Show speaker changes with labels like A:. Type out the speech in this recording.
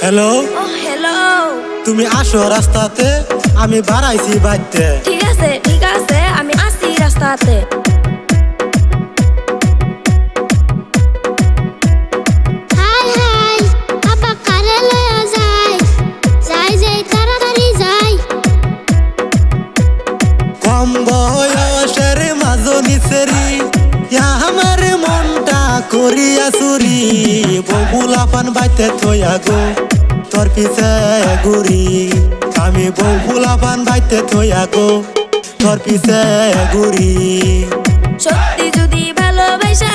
A: Hello,
B: ও hello.
A: তুমি আসো রাস্তাতে, আমি বাড়াইছি বাইতে।
B: ঠিক আছে ঠিক আছে, আমি আসি রাস্তাতে।
C: হাই হাই আপা কারে লয়া যায়, যাই যাই তাড়াতাড়ি যাই।
A: কম বয়সের মাজনি সেরি, আমার মনটা করিয়া চুরি। বগুলা পান বাইতে থইয়া গো, তোর পিছে ঘুরি। আমি বগুলা পান বাইতে থইয়া গো, তোর পিছে ঘুরি।
B: সত্যি যদি ভালোবাসা